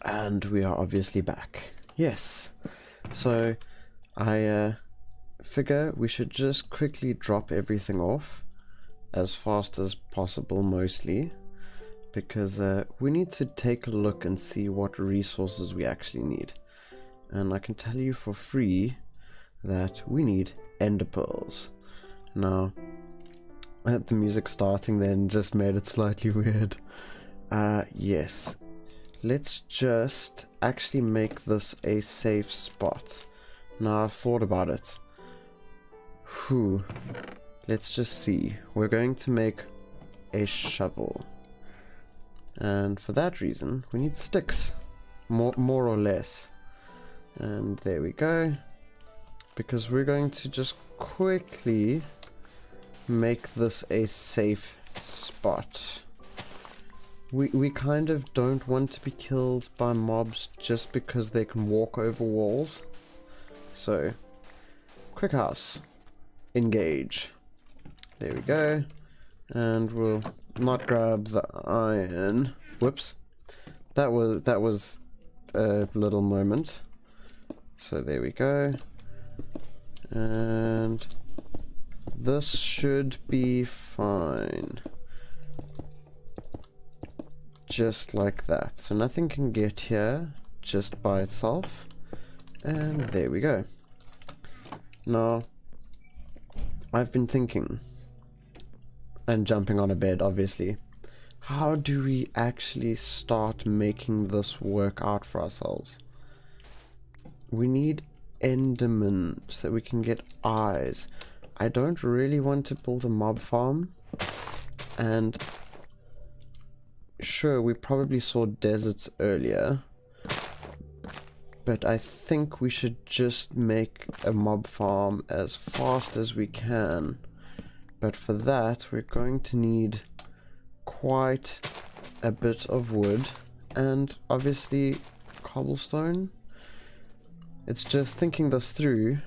And we are obviously back. Yes. So I figure we should just quickly drop everything off as fast as possible, mostly because we need to take a look and see what resources we actually need. And I can tell you for free that we need ender pearls. Now, the music starting then just made it slightly weird. Yes. Let's just actually make this a safe spot. Now I've thought about it. Whew. Let's just see. We're going to make a shovel. And for that reason, we need sticks. More or less. And there we go. Because we're going to just quickly make this a safe spot. We kind of don't want to be killed by mobs just because they can walk over walls. So, quick house. Engage. There we go. And we'll not grab the iron. Whoops. That was a little moment. So there we go. And this should be fine. Just like that. So nothing can get here just by itself. And there we go. Now, I've been thinking, and jumping on a bed obviously, how do we actually start making this work out for ourselves? We need endermen so that we can get eyes. I don't really want to build a mob farm, and sure, we probably saw deserts earlier, but I think we should just make a mob farm as fast as we can. But for that, we're going to need quite a bit of wood and obviously cobblestone. It's just thinking this through.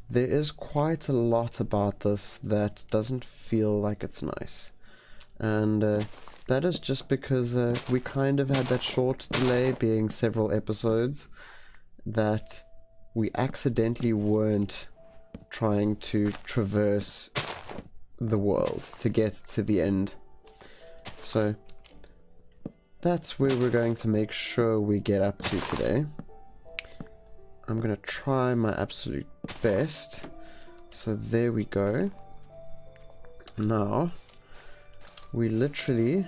There is quite a lot about this that doesn't feel like it's nice. And that is just because we kind of had that short delay, being several episodes, that we accidentally weren't trying to traverse the world to get to the end. So that's where we're going to make sure we get up to today. I'm going to try my absolute best. So there we go. Now we literally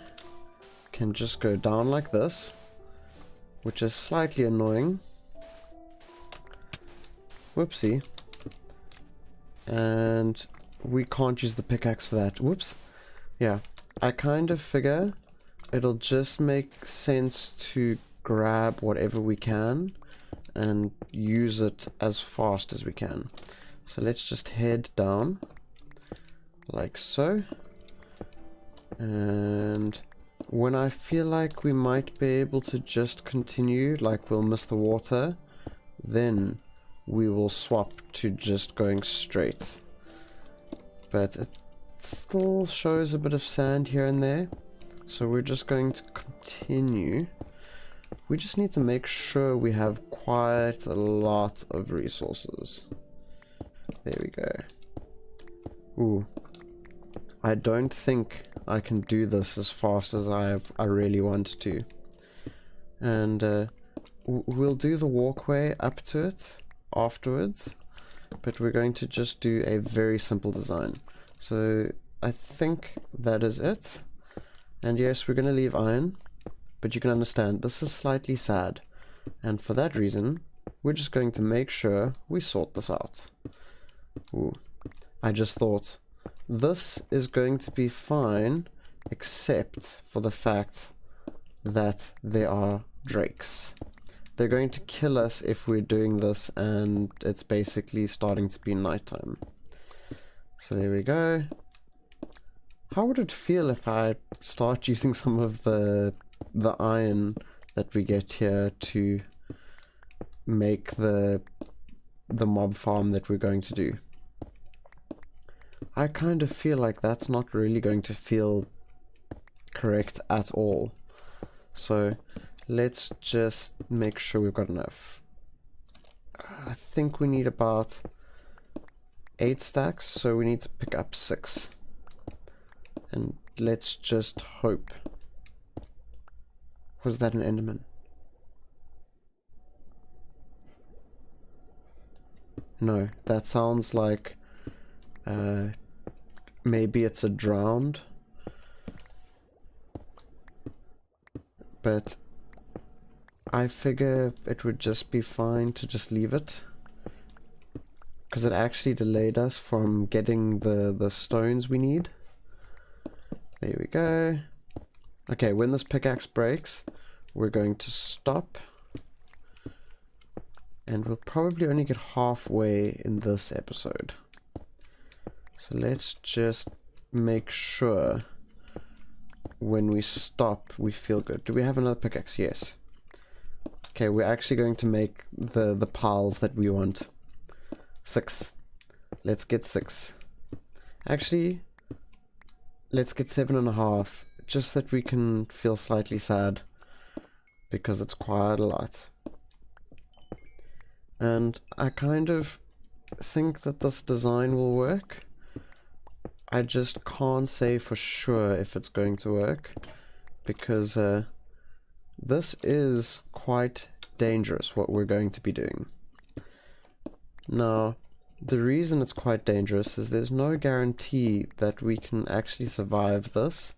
can just go down like this, which is slightly annoying. Whoopsie. And we can't use the pickaxe for that. Whoops. Yeah, I kind of figure it'll just make sense to grab whatever we can and use it as fast as we can. So let's just head down like so. And when I feel like we might be able to just continue, like we'll miss the water, then we will swap to just going straight. But it still shows a bit of sand here and there, so we're just going to continue. We just need to make sure we have quite a lot of resources. There we go. Ooh. I don't think I can do this as fast as I really want to. And we'll do the walkway up to it afterwards, but we're going to just do a very simple design. So I think that is it. And yes, we're going to leave iron, but you can understand this is slightly sad, and for that reason we're just going to make sure we sort this out. Ooh. I just thought this is going to be fine except for the fact that there are drakes. They're going to kill us if we're doing this, and it's basically starting to be nighttime. So there we go. How would it feel if I start using some of the iron that we get here to make the mob farm that we're going to do? I kind of feel like that's not really going to feel correct at all. So let's just make sure we've got enough. I think we need about 8 stacks, so we need to pick up 6. And let's just hope. Was that an enderman? No, that sounds like maybe it's a drowned. But I figure it would just be fine to just leave it, because it actually delayed us from getting the stones we need. There we go. Okay, when this pickaxe breaks, we're going to stop. And we'll probably only get halfway in this episode. So let's just make sure when we stop we feel good. Do we have another pickaxe? Yes. Okay, we're actually going to make the piles that we want. 6. Let's get 6. Actually, let's get 7.5, just that we can feel slightly sad, because it's quite a lot. And I kind of think that this design will work. I just can't say for sure if it's going to work, because this is quite dangerous, what we're going to be doing. Now, the reason it's quite dangerous is there's no guarantee that we can actually survive this,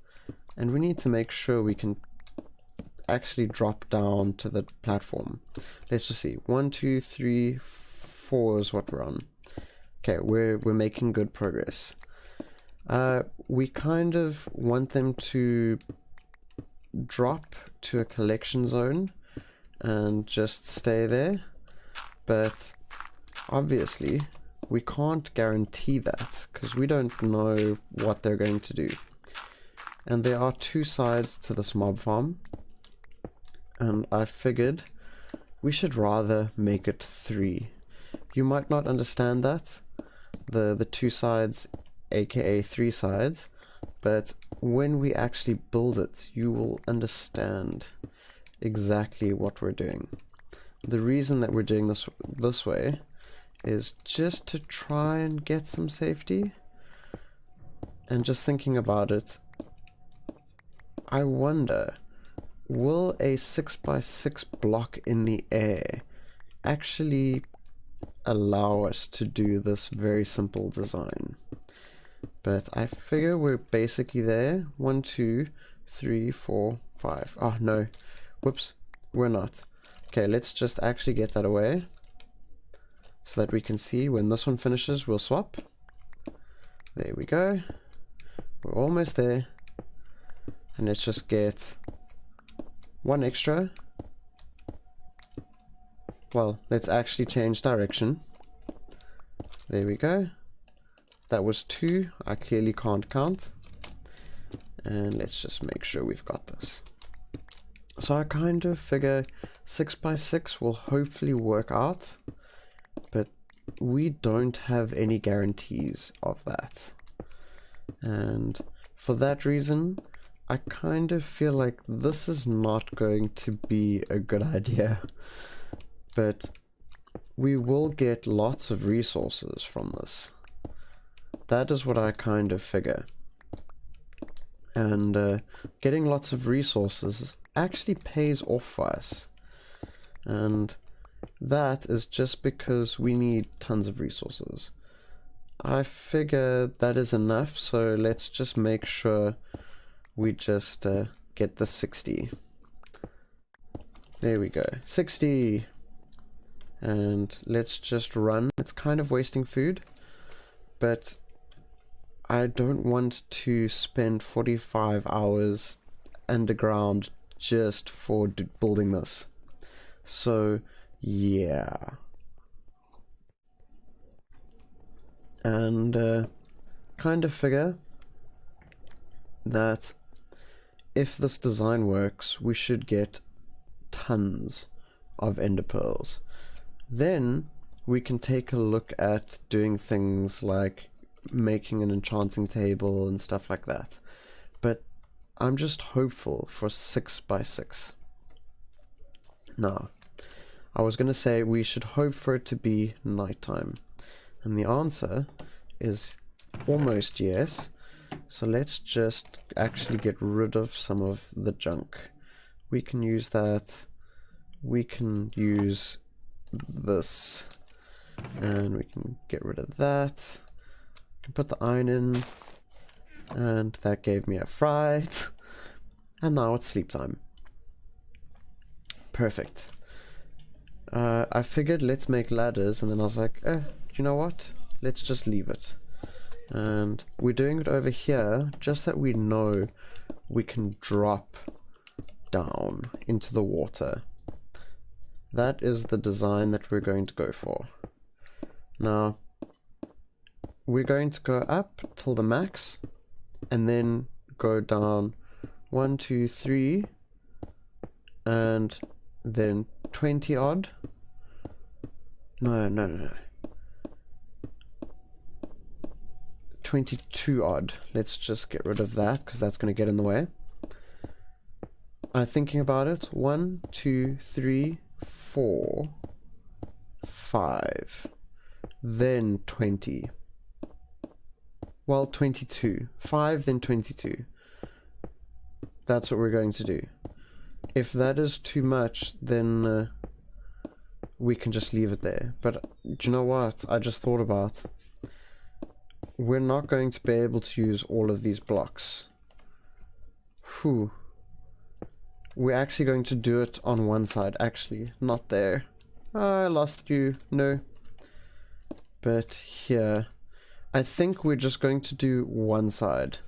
and we need to make sure we can actually drop down to the platform. Let's just see. 1, 2, 3, 4 is what we're on. Okay, we're making good progress. We kind of want them to drop to a collection zone and just stay there, but obviously we can't guarantee that because we don't know what they're going to do. And there are 2 sides to this mob farm, and I figured we should rather make it 3. You might not understand that, the 2 sides, aka 3 sides, but when we actually build it, you will understand exactly what we're doing. The reason that we're doing this way is just to try and get some safety. And just thinking about it, I wonder, will a 6x6 block in the air actually allow us to do this very simple design? But I figure we're basically there. 1, 2, 3, 4, 5. Oh no, whoops, we're not. Okay, let's just actually get that away so that we can see when this one finishes we'll swap. There we go, we're almost there. And let's just get 1 extra. Well, let's actually change direction. There we go. That was 2. I clearly can't count. And let's just make sure we've got this. So I kind of figure 6x6 will hopefully work out, but we don't have any guarantees of that. And for that reason, I kind of feel like this is not going to be a good idea. But we will get lots of resources from this. That is what I kind of figure. And getting lots of resources actually pays off for us. And that is just because we need tons of resources. I figure that is enough, so let's just make sure we just get the 60. There we go, 60. And let's just run. It's kind of wasting food, but I don't want to spend 45 hours underground just for building this. So yeah. And kind of figure that if this design works, we should get tons of ender pearls. Then we can take a look at doing things like making an enchanting table and stuff like that. But I'm just hopeful for 6x6. Now, I was going to say we should hope for it to be nighttime. And the answer is almost yes. So let's just actually get rid of some of the junk. We can use that. We can use this. And we can get rid of that. We can put the iron in. And that gave me a fright. And now it's sleep time. Perfect. I figured let's make ladders, and then I was like, you know what? Let's just leave it. And we're doing it over here just that we know we can drop down into the water. That is the design that we're going to go for. Now, we're going to go up till the max, and then go down 1, 2, 3, and then 20 odd. No. 22 odd. Let's just get rid of that because that's going to get in the way. I'm thinking about it. 1, 2, 3, 4, 5. Then 20. Well, 22. 5, then 22. That's what we're going to do. If that is too much, then we can just leave it there. But do you know what I just thought about? We're not going to be able to use all of these blocks. Whew. We're actually going to do it on one side. Actually, not there. I lost you. No. But here. I think we're just going to do one side,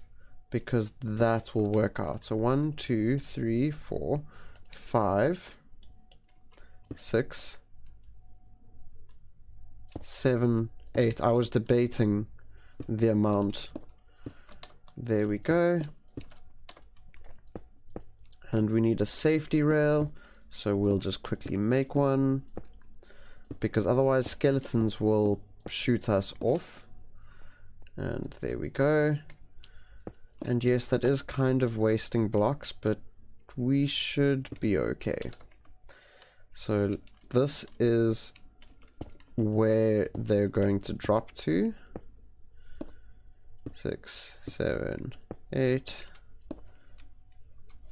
because that will work out. So 1, 2, 3, 4, 5, 6, 7, 8. I was debating the amount. There we go. And we need a safety rail, so we'll just quickly make one, because otherwise skeletons will shoot us off. And there we go. And yes, that is kind of wasting blocks, but we should be okay. So this is where they're going to drop to. 6, 7, 8.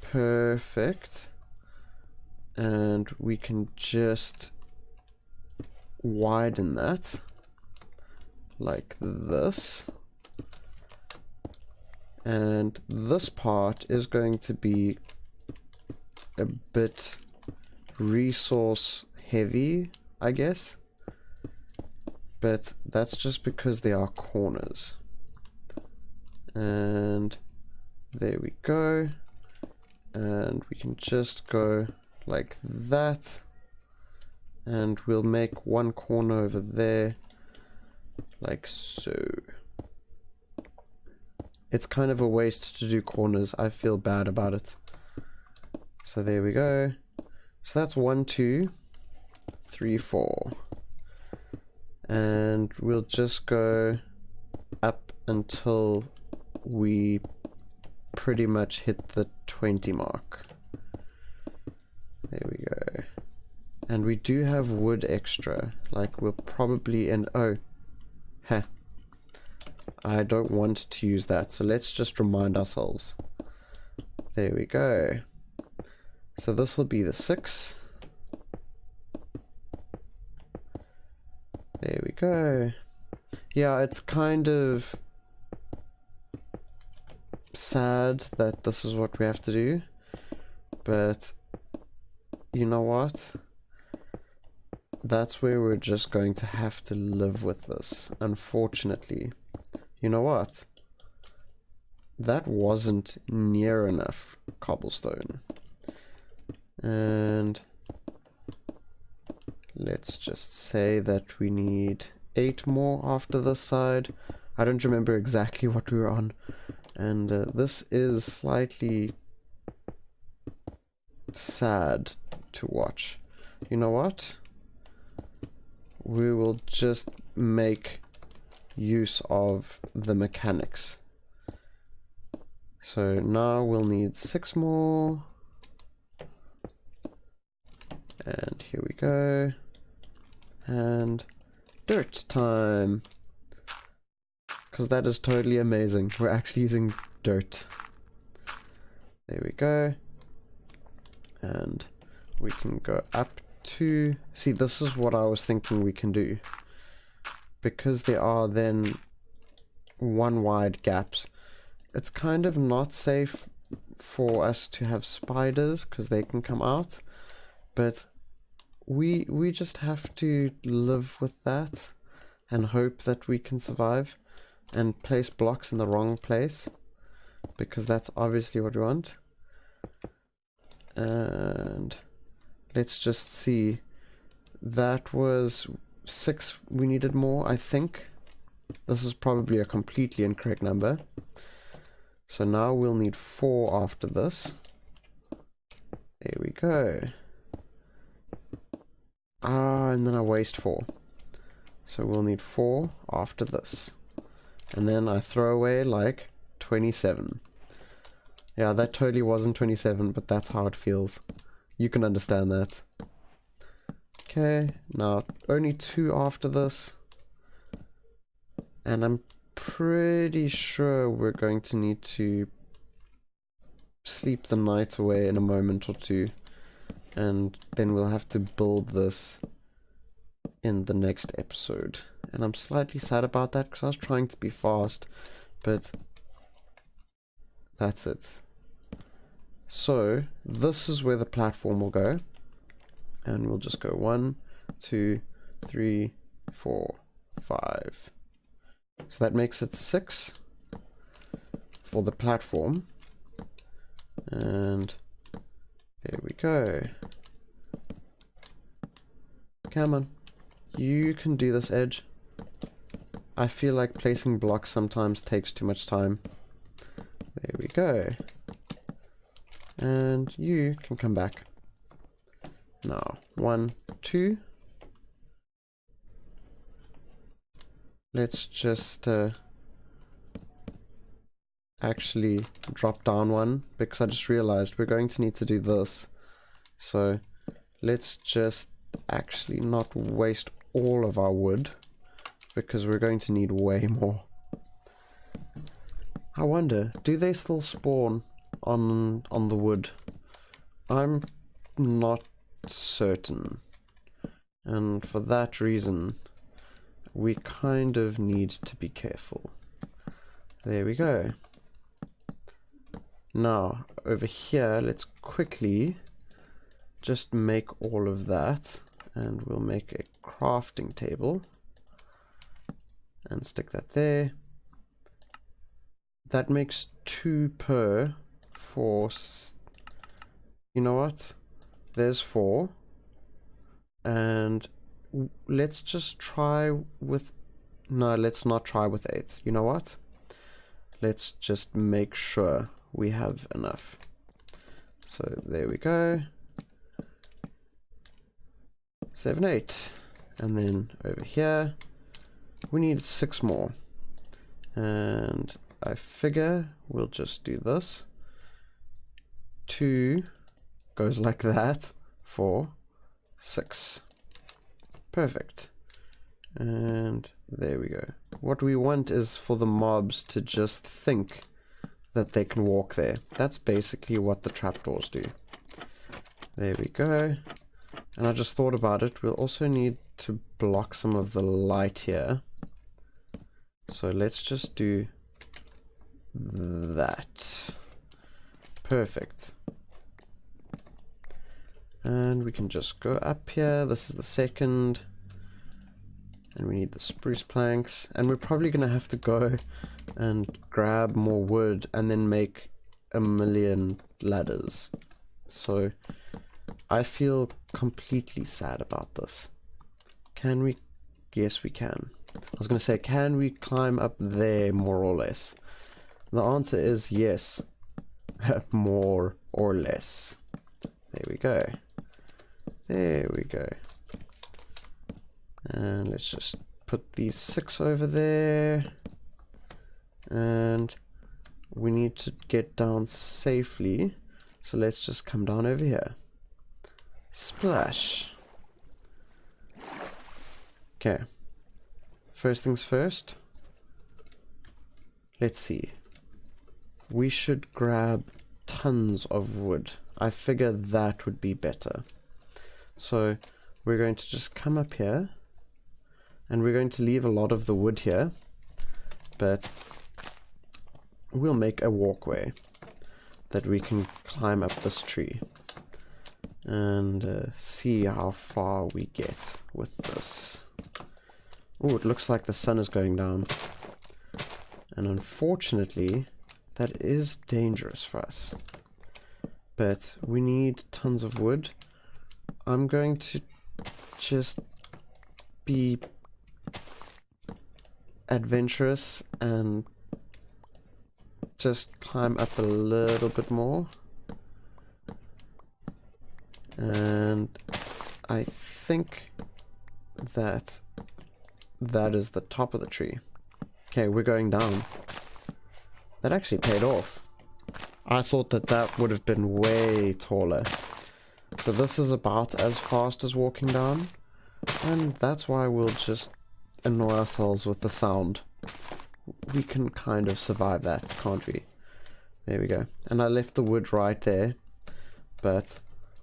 Perfect. And we can just widen that like this. And this part is going to be a bit resource heavy, I guess. But that's just because there are corners. And there we go. And we can just go like that. And we'll make one corner over there, like so. It's kind of a waste to do corners. I feel bad about it. So there we go. So that's 1, 2, 3, 4. And we'll just go up until we pretty much hit the 20 mark. There we go. And we do have wood extra. Like, we'll probably end... Oh. Heh. I don't want to use that, so let's just remind ourselves. There we go. So this will be the 6. There we go. Yeah, it's kind of sad that this is what we have to do, but you know what? That's where we're just going to have to live with this, unfortunately. You know what? That wasn't near enough cobblestone. And let's just say that we need 8 more after this side. I don't remember exactly what we were on. And this is slightly sad to watch. You know what? We will just make use of the mechanics. So now we'll need 6 more. And here we go. And dirt time. Because that is totally amazing. We're actually using dirt. There we go. And we can go up to... See, this is what I was thinking we can do. Because there are then one wide gaps. It's kind of not safe for us to have spiders because they can come out. But we just have to live with that and hope that we can survive. And place blocks in the wrong place, because that's obviously what we want. And let's just see. That was 6. We needed more, I think. This is probably a completely incorrect number. So now we'll need 4 after this. There we go. And then I waste 4. So we'll need 4 after this. And then I throw away like 27. Yeah, that totally wasn't 27, but that's how it feels. You can understand that. Okay, now only 2 after this. And I'm pretty sure we're going to need to sleep the night away in a moment or two. And then we'll have to build this in the next episode. And I'm slightly sad about that because I was trying to be fast, but that's it. So this is where the platform will go, and we'll just go 1, 2, 3, 4, 5. So that makes it 6 for the platform, and there we go. Come on, you can do this, Edge. I feel like placing blocks sometimes takes too much time. There we go. And you can come back. Now, 1, 2. Let's just actually drop down 1, because I just realized we're going to need to do this. So let's just actually not waste all of our wood, because we're going to need way more. I wonder, do they still spawn on the wood? I'm not certain. And for that reason, we kind of need to be careful. There we go. Now, over here, let's quickly just make all of that. And we'll make a crafting table. And stick that there. That makes 2 per for... You know what? There's 4. And let's just try with... No, let's not try with 8. You know what? Let's just make sure we have enough. So there we go. 7, 8. And then over here, we need 6 more. And I figure we'll just do this. 2 goes like that. 4, 6. Perfect. And there we go. What we want is for the mobs to just think that they can walk there. That's basically what the trapdoors do. There we go. And I just thought about it. We'll also need to block some of the light here. So let's just do that. Perfect. And we can just go up here. This is the second. And we need the spruce planks. And we're probably going to have to go and grab more wood and then make 1,000,000 ladders. So I feel completely sad about this. Can we? Yes, we can. I was going to say, can we climb up there more or less? The answer is yes. More or less. There we go. There we go. And let's just put these 6 over there. And we need to get down safely. So let's just come down over here. Splash. Okay. First things first. Let's see. We should grab tons of wood. I figure that would be better. So we're going to just come up here. And we're going to leave a lot of the wood here. But we'll make a walkway that we can climb up this tree. And see how far we get with this. Oh, it looks like the sun is going down. And unfortunately, that is dangerous for us. But we need tons of wood. I'm going to just be adventurous and just climb up a little bit more. And I think that is the top of the tree. Okay, we're going down. That actually paid off. I thought that would have been way taller. So this is about as fast as walking down. And that's why we'll just annoy ourselves with the sound. We can kind of survive that, can't we? There we go. And I left the wood right there. But,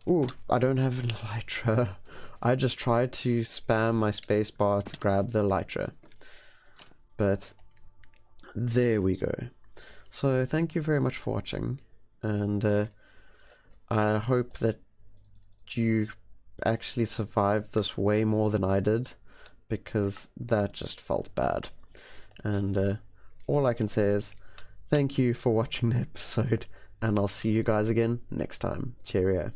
ooh, I don't have an elytra. I just tried to spam my spacebar to grab the elytra. But, there we go. So, thank you very much for watching. And I hope that you actually survived this way more than I did. Because that just felt bad. And all I can say is, thank you for watching the episode. And I'll see you guys again next time. Cheerio.